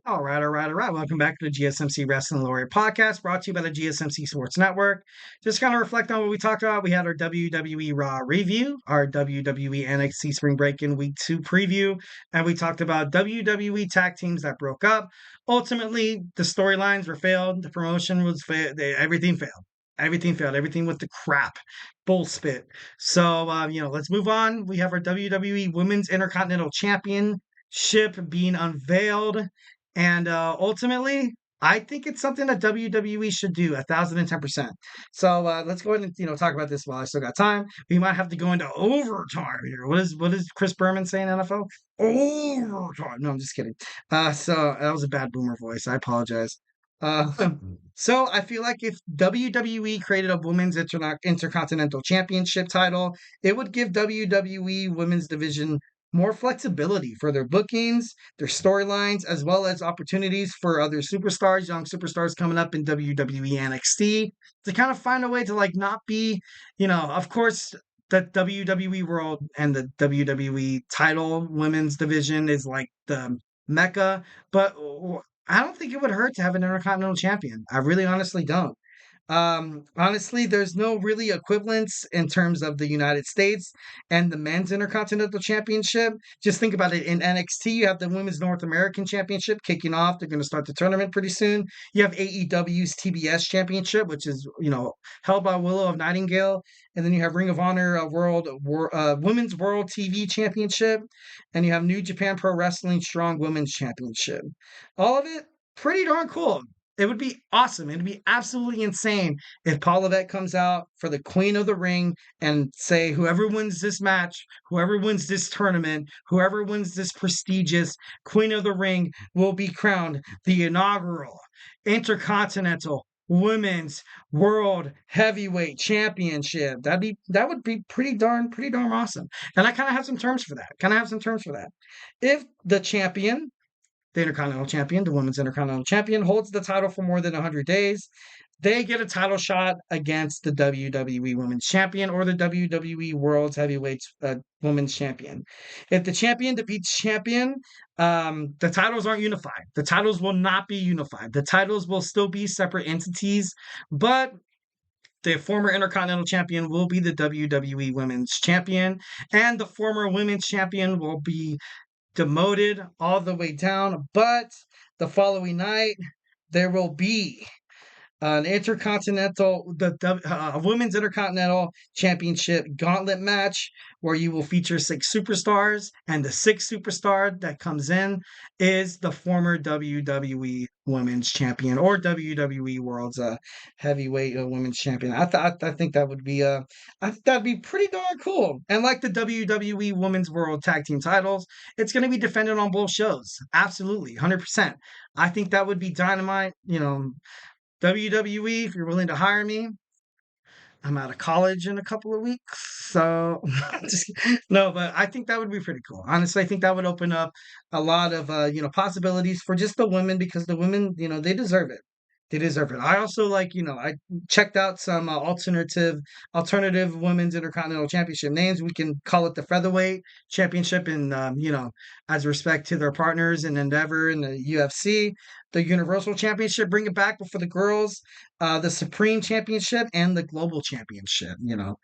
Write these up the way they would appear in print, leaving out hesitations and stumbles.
All right. Welcome back to the GSMC Wrestling Laureate Podcast, brought to you by the GSMC Sports Network. Just kind of reflect on what we talked about. We had our WWE Raw review, our WWE NXT Spring Break in Week 2 preview, and we talked about WWE tag teams that broke up. Ultimately, the storylines were failed. The promotion was failed. Everything failed. Everything failed. Everything with the crap. Bull spit. So, let's move on. We have our WWE Women's Intercontinental Championship being unveiled. And ultimately, I think it's something that WWE should do 1,010%. So let's go ahead and talk about this while I still got time. We might have to go into overtime here. What is Chris Berman saying, NFL? Overtime. No, I'm just kidding. So that was a bad boomer voice. I apologize. So I feel like if WWE created a women's intercontinental championship title, it would give WWE women's division more flexibility for their bookings, their storylines, as well as opportunities for other superstars, young superstars coming up in WWE NXT to kind of find a way to not be, of course, the WWE world and the WWE title women's division is like the mecca, but I don't think it would hurt to have an Intercontinental Champion. I really honestly don't. Honestly, there's no really equivalence in terms of the United States and the men's Intercontinental Championship. Just think about it. In NXT, you have the Women's North American Championship kicking off. They're going to start the tournament pretty soon. You have AEW's TBS Championship, which is, held by Willow of Nightingale. And then you have Ring of Honor Women's World TV Championship. And you have New Japan Pro Wrestling Strong Women's Championship. All of it pretty darn cool. It would be awesome. It'd be absolutely insane if Paul Levesque comes out for the Queen of the Ring and say, whoever wins this match, whoever wins this tournament, whoever wins this prestigious Queen of the Ring will be crowned the inaugural Intercontinental Women's World Heavyweight Championship. That would be pretty darn awesome. And I kind of have some terms for that. If the champion, the Intercontinental Champion, the Women's Intercontinental Champion, holds the title for more than 100 days, they get a title shot against the WWE Women's Champion or the WWE World's Heavyweight Women's Champion. If the champion defeats champion, the titles aren't unified. The titles will not be unified. The titles will still be separate entities, but the former Intercontinental Champion will be the WWE Women's Champion, and the former Women's Champion will be demoted all the way down, but the following night there will be an women's intercontinental championship gauntlet match where you will feature 6 superstars, and the 6th superstar that comes in is the former WWE Women's Champion or WWE World's Heavyweight Women's Champion. I think that would be that'd be pretty darn cool. And like the WWE Women's World Tag Team titles, it's going to be defended on both shows. Absolutely, 100%. I think that would be dynamite. WWE, if you're willing to hire me, I'm out of college in a couple of weeks. So, no, but I think that would be pretty cool. Honestly, I think that would open up a lot of, possibilities for just the women because the women, they deserve it. They deserve it. I also I checked out some alternative women's intercontinental championship names. We can call it the featherweight championship in, as respect to their partners in Endeavor and the UFC, the Universal Championship, bring it back, but for the girls, the Supreme Championship and the Global Championship. A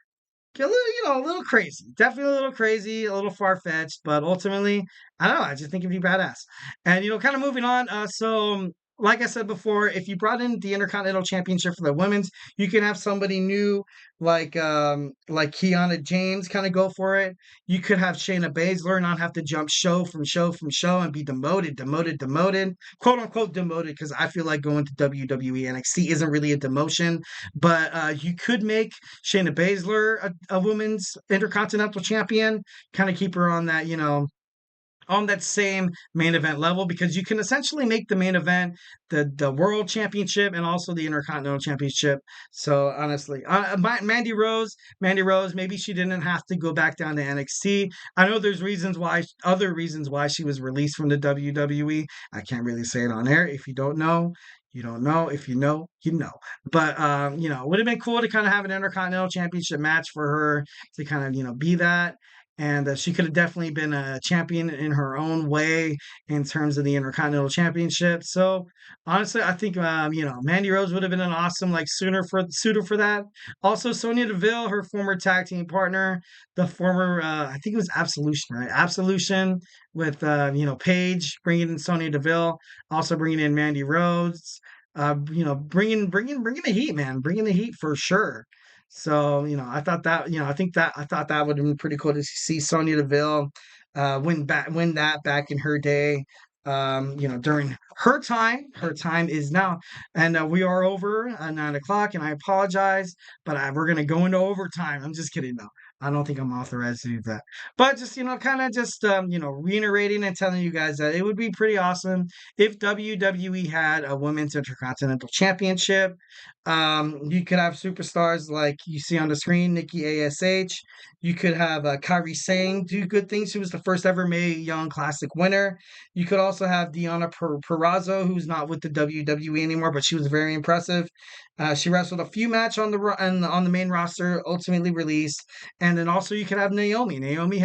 little crazy, definitely a little crazy, a little far fetched, but ultimately, I don't know. I just think it'd be badass. And kind of moving on. So like I said before, if you brought in the Intercontinental Championship for the women's, you can have somebody new like Kiana James kind of go for it. You could have Shayna Baszler not have to jump show from show and be demoted, quote unquote demoted, because I feel like going to WWE NXT isn't really a demotion, but you could make Shayna Baszler a women's Intercontinental Champion, kind of keep her on that, on that same main event level, because you can essentially make the main event the World Championship and also the Intercontinental Championship. So honestly, Mandy Rose, maybe she didn't have to go back down to NXT. I know there's other reasons why she was released from the WWE. I can't really say it on air. If you don't know, you don't know. If you know, you know. But it would have been cool to kind of have an Intercontinental Championship match for her to kind of, be that. and she could have definitely been a champion in her own way in terms of the Intercontinental Championship. So honestly, I think Mandy Rose would have been an awesome like suitor for that. Also, Sonya Deville, her former tag team partner, the former I think it was Absolution, right? Absolution with Paige bringing in Sonya Deville, also bringing in Mandy Rose. Bringing the heat, man, bringing the heat for sure. So, I thought that would have been pretty cool to see Sonya Deville win that back in her day. During her time. Her time is now, and we are over at 9 o'clock. And I apologize, but we're gonna go into overtime. I'm just kidding, though. I don't think I'm authorized to do that. But just kind of just reiterating and telling you guys that it would be pretty awesome if WWE had a women's intercontinental championship. You could have superstars like you see on the screen, Nikki ASH. You could have Kairi Sane do good things. She was the first ever Mae Young Classic winner. You could also have Deonna Purrazzo, who's not with the WWE anymore, but she was very impressive. She wrestled a few matches on the main roster, ultimately released. And then also you could have Naomi. Naomi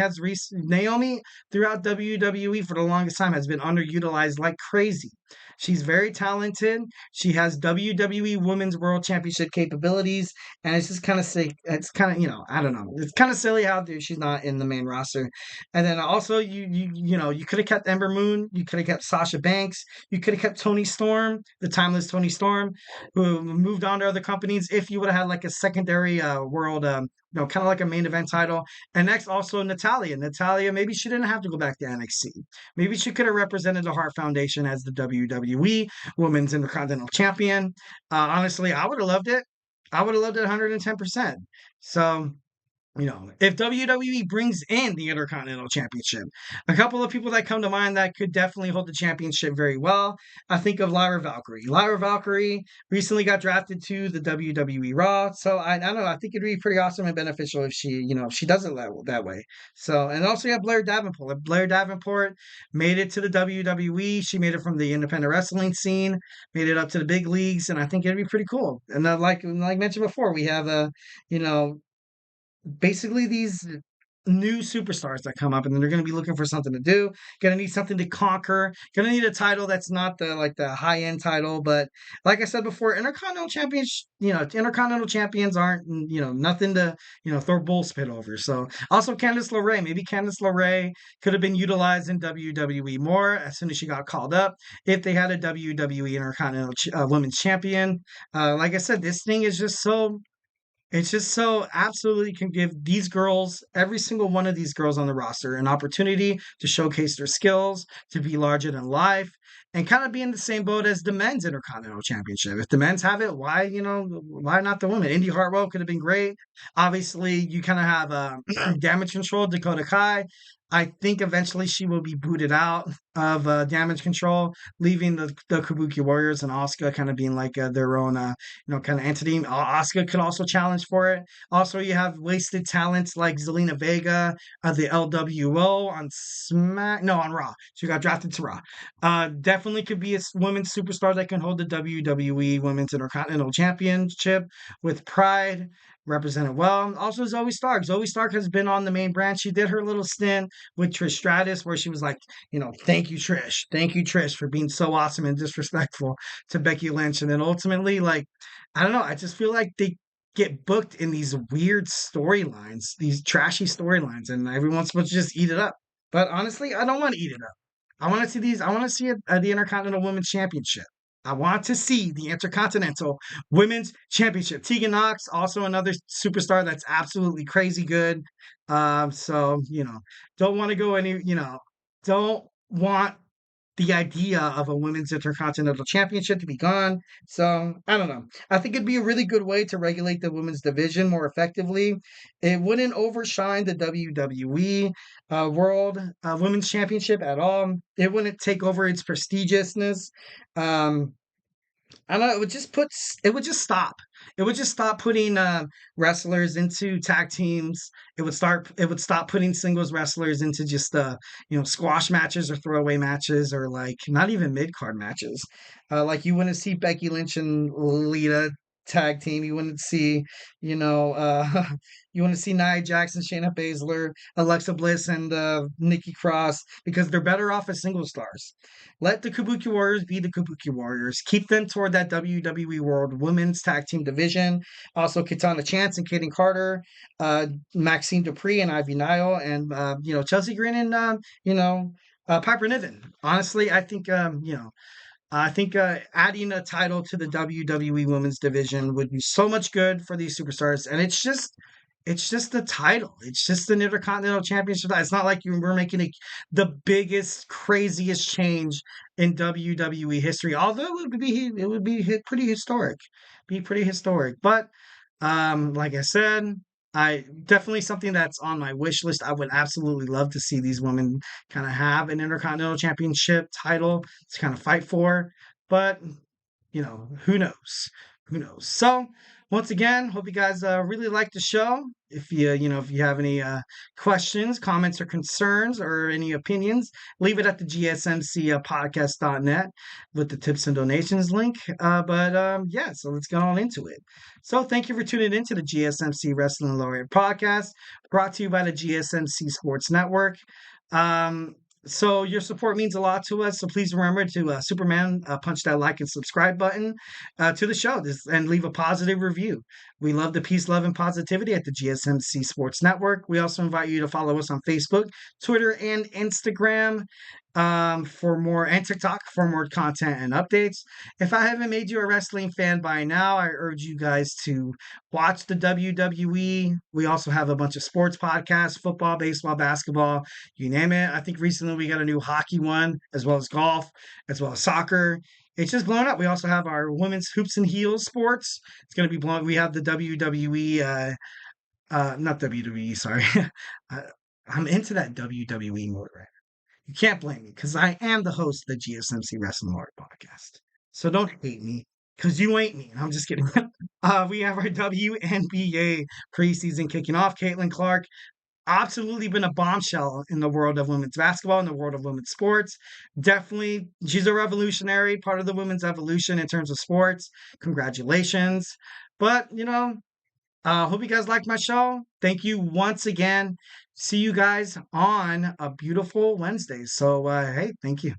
throughout WWE for the longest time has been underutilized like crazy. She's very talented. She has WWE Women's World Championship capabilities, and it's just kind of sick. It's kind of I don't know. It's kind of silly how she's not in the main roster. And then also you could have kept Ember Moon. You could have kept Sasha Banks. You could have kept Toni Storm, the timeless Toni Storm, who moved on to other companies. If you would have had like a secondary world. Kind of like a main event title. And next, also Natalia. Natalia, maybe she didn't have to go back to NXT. Maybe she could have represented the Hart Foundation as the WWE Women's Intercontinental Champion. Honestly, I would have loved it. I would have loved it 110%. So, if WWE brings in the Intercontinental Championship, a couple of people that come to mind that could definitely hold the championship very well, I think of Lyra Valkyrie. Lyra Valkyrie recently got drafted to the WWE Raw, so I don't know. I think it'd be pretty awesome and beneficial if she does it that way. So, and also you have Blair Davenport. Blair Davenport made it to the WWE. She made it from the independent wrestling scene, made it up to the big leagues, and I think it'd be pretty cool. And like mentioned before, we have basically these new superstars that come up and then they're going to be looking for something to do, going to need something to conquer, going to need a title that's not the high end title, but like I said before, intercontinental champions aren't nothing to throw bull spit over. So also maybe Candice LeRae could have been utilized in WWE more as soon as she got called up if they had a WWE Intercontinental Women's Champion. Like I said, this thing is just so it's just so absolutely can give these girls, every single one of these girls on the roster, an opportunity to showcase their skills, to be larger than life, and kind of be in the same boat as the men's Intercontinental Championship. If the men's have it, why not the women? Indy Hartwell could have been great. Obviously, you kind of have Damage Control, Dakota Kai. I think eventually she will be booted out of Damage Control, leaving the Kabuki Warriors and Asuka kind of being like their own, kind of entity. Asuka could also challenge for it. Also, you have wasted talents like Zelina Vega, the LWO on Raw. She got drafted to Raw. Definitely could be a women's superstar that can hold the WWE Women's Intercontinental Championship with pride. Represented well. Also, Zoe Stark. Zoe Stark has been on the main brand. She did her little stint with Trish Stratus where she was like, thank you, Trish. Thank you, Trish, for being so awesome and disrespectful to Becky Lynch. And then ultimately, like, I don't know. I just feel like they get booked in these weird storylines, these trashy storylines, and everyone's supposed to just eat it up. But honestly, I don't want to eat it up. I want to see these. I want to see the Intercontinental Women's Championship. I want to see the Intercontinental Women's Championship. Tegan Knox, also another superstar that's absolutely crazy good. So, don't want to go don't want the idea of a women's intercontinental championship to be gone. So I don't know. I think it'd be a really good way to regulate the women's division more effectively. It wouldn't overshine the WWE World Women's Championship at all. It wouldn't take over its prestigiousness. I don't know. It would just stop. It would just stop putting wrestlers into tag teams. It would stop putting singles wrestlers into just squash matches or throwaway matches or like not even mid card matches. Like you wouldn't see Becky Lynch and Lita tag team. You wouldn't see, you know, you want to see Nia Jackson, Shayna Baszler, Alexa Bliss, and Nikki Cross because they're better off as single stars. Let the Kabuki Warriors be the Kabuki Warriors. Keep them toward that WWE World Women's Tag Team Division. Also, Katana Chance and Kaden Carter, Maxine Dupree and Ivy Nile, and Chelsea Green and Piper Niven. Honestly, I think adding a title to the WWE Women's Division would be so much good for these superstars, and it's just the title. It's just an Intercontinental Championship. It's not like we're making the biggest, craziest change in WWE history. Although pretty historic, be pretty historic. But like I said, I definitely something that's on my wish list. I would absolutely love to see these women kind of have an Intercontinental Championship title to kind of fight for. But who knows? Who knows? So once again, hope you guys really like the show. If you have any questions, comments, or concerns, or any opinions, leave it at the GSMC podcast.net with the tips and donations link. So let's get on into it. So thank you for tuning into the GSMC Wrestling Laureate Podcast, brought to you by the GSMC Sports Network. So your support means a lot to us. So please remember to Superman punch that like and subscribe button to the show and leave a positive review. We love the peace, love, and positivity at the GSMC Sports Network. We also invite you to follow us on Facebook, Twitter, and Instagram and TikTok for more content and updates. If I haven't made you a wrestling fan by now, I urge you guys to watch the WWE. We also have a bunch of sports podcasts, football, baseball, basketball, you name it. I think recently we got a new hockey one, as well as golf, as well as soccer. It's just blown up. We also have our women's hoops and heels sports. It's going to be blown. We have the WWE, not WWE, sorry. I'm into that WWE mode right. You can't blame me because I am the host of the GSMC Wrestling Laureate Podcast. So don't hate me because you ain't me. I'm just kidding. We have our WNBA preseason kicking off. Caitlin Clark, absolutely been a bombshell in the world of women's basketball, in the world of women's sports. Definitely, she's a revolutionary, part of the women's evolution in terms of sports. Congratulations. But, hope you guys liked my show. Thank you once again. See you guys on a beautiful Wednesday. So, hey, thank you.